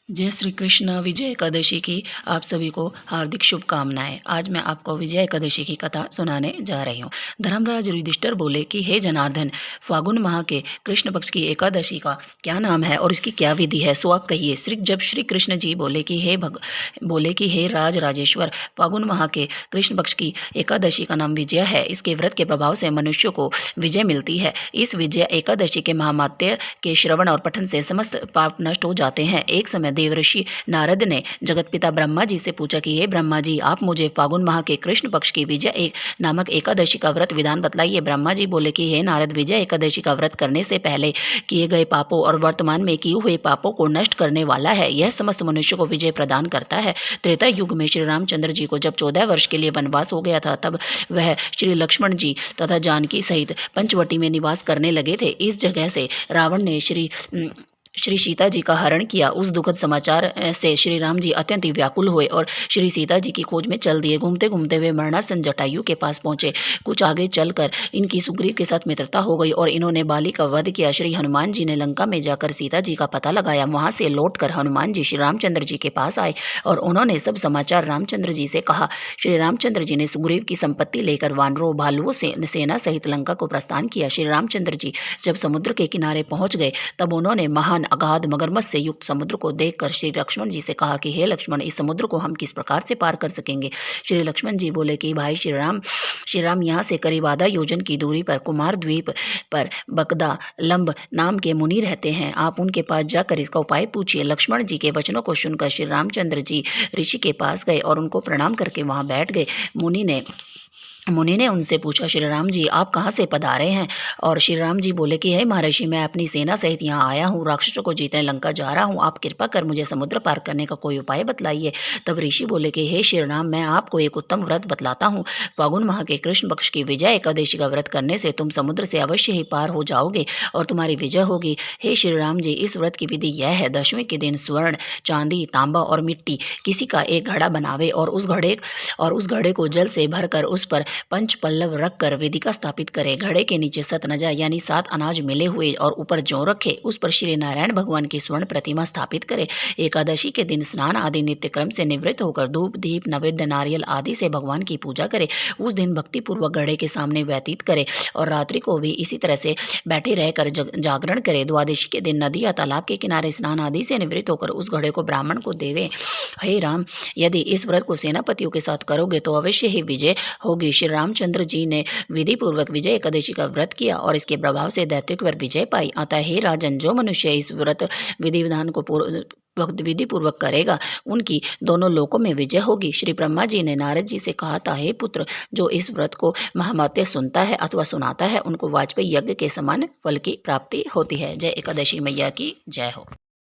जय श्री कृष्ण। विजय एकादशी की आप सभी को हार्दिक शुभकामनाएं। आज मैं आपको विजय एकादशी की कथा सुनाने जा रही हूँ। धर्मराज युधिष्ठिर बोले कि हे जनार्दन, फागुन माह के कृष्ण पक्ष की एकादशी का क्या नाम है और इसकी क्या विधि है, सो आप कहिए। जब श्री कृष्ण जी बोले कि हे राज राजेश्वर, फागुन माह के कृष्ण पक्ष की एकादशी का नाम विजय है। इसके व्रत के प्रभाव से मनुष्य को विजय मिलती है। इस विजय एकादशी के महामात्य के श्रवण और पठन से समस्त पाप नष्ट हो जाते हैं। एक समय देवऋषि नारद ने जगतपिता ब्रह्मा जी से पूछा कि हे ब्रह्मा जी, आप मुझे फागुन माह के कृष्ण पक्ष की विजय नामक एकादशी का व्रत विधान बतलाइए। ब्रह्मा जी बोले कि हे नारद, विजय एकादशी का व्रत करने से पहले किए गए पापों और वर्तमान में किए हुए पापों को नष्ट करने वाला है। यह समस्त मनुष्य को विजय प्रदान करता है। त्रेता युग में श्री रामचंद्र जी को जब 14 वर्ष के लिए वनवास हो गया था, तब वह श्री लक्ष्मण जी तथा जानकी सहित पंचवटी में निवास करने लगे थे। इस जगह से रावण ने श्री सीता जी का हरण किया। उस दुखद समाचार से श्री राम जी अत्यंत ही व्याकुल हुए और श्री सीता जी की खोज में चल दिए। घूमते घूमते वे मरणासन जटायु के पास पहुंचे। कुछ आगे चलकर इनकी सुग्रीव के साथ मित्रता हो गई और इन्होंने बाली का वध किया। श्री हनुमान जी ने लंका में जाकर सीता जी का पता लगाया। वहां से लौटकर हनुमान जी श्री रामचंद्र जी के पास आए और उन्होंने सब समाचार रामचंद्र जी से कहा। श्री रामचंद्र जी ने सुग्रीव की संपत्ति लेकर वानरों भालुओं सेना सहित लंका को प्रस्थान किया। श्री रामचंद्र जी जब समुद्र के किनारे पहुंच गए, तब उन्होंने महान अगाध मगरमच्छ से युक्त समुद्र को देखकर श्री लक्ष्मण जी से कहा कि हे लक्ष्मण, इस समुद्र को हम किस प्रकार से पार कर सकेंगे। श्री लक्ष्मण जी बोले कि भाई श्री राम यहाँ से करीब आधा योजन की दूरी पर कुमार द्वीप पर बकदा लंब नाम के मुनि रहते हैं। आप उनके पास जाकर इसका उपाय पूछिए। लक्ष्मण जी के वचनों को सुनकर श्री रामचंद्र जी ऋषि के पास गए और उनको प्रणाम करके वहां बैठ गए। मुनि ने उनसे पूछा, श्री राम जी, आप कहाँ से पधारे हैं? और श्री राम जी बोले कि हे महर्षि, मैं अपनी सेना सहित यहाँ आया हूँ, राक्षसों को जीतने लंका जा रहा हूँ। आप कृपा कर मुझे समुद्र पार करने का कोई उपाय बतलाइए। तब ऋषि बोले कि हे श्री राम, मैं आपको एक उत्तम व्रत बतलाता हूँ। फागुन माह के कृष्ण पक्ष की विजय एकादशी का व्रत करने से तुम समुद्र से अवश्य ही पार हो जाओगे और तुम्हारी विजय होगी। हे श्री राम जी, इस व्रत की विधि यह है। दशवीं के दिन स्वर्ण, चांदी, तांबा और मिट्टी किसी का एक घड़ा बनावे और उस घड़े को जल से भरकर उस पर पंच पल्लव रखकर वेदिका स्थापित करे। घड़े के नीचे सतनजा यानी 7 अनाज मिले हुए और ऊपर जौ रखे। उस पर श्री नारायण भगवान की स्वर्ण प्रतिमा स्थापित करे। एकादशी के दिन स्नान आदि नित्य क्रम से निवृत्त होकर धूप दीप नैवेद्य नारियल आदि से भगवान की पूजा करे। उस दिन भक्ति पूर्वक घड़े के सामने व्यतीत करे और रात्रि को भी इसी तरह से बैठे रहकर जागरण करे। द्वादशी के दिन नदी या तालाब के किनारे स्नान आदि से निवृत्त होकर उस घड़े को ब्राह्मण को देवे। हे राम, यदि इस व्रत को सेनापतियों के साथ करोगे तो अवश्य ही विजय होगी। श्री रामचंद्र जी ने विधि पूर्वक विजय एकादशी का व्रत किया और इसके प्रभाव से दैत्यों पर विजय पाई। अतः हे राजन, जो मनुष्य इस व्रत विधि विधान को विधि पूर्वक करेगा, उनकी दोनों लोकों में विजय होगी। श्री ब्रह्मा जी ने नारद जी से कहा था, हे पुत्र, जो इस व्रत को महामात्य सुनता है अथवा सुनाता है, उनको वाजपेयी यज्ञ के समान फल की प्राप्ति होती है। जय एकादशी मैया की जय हो।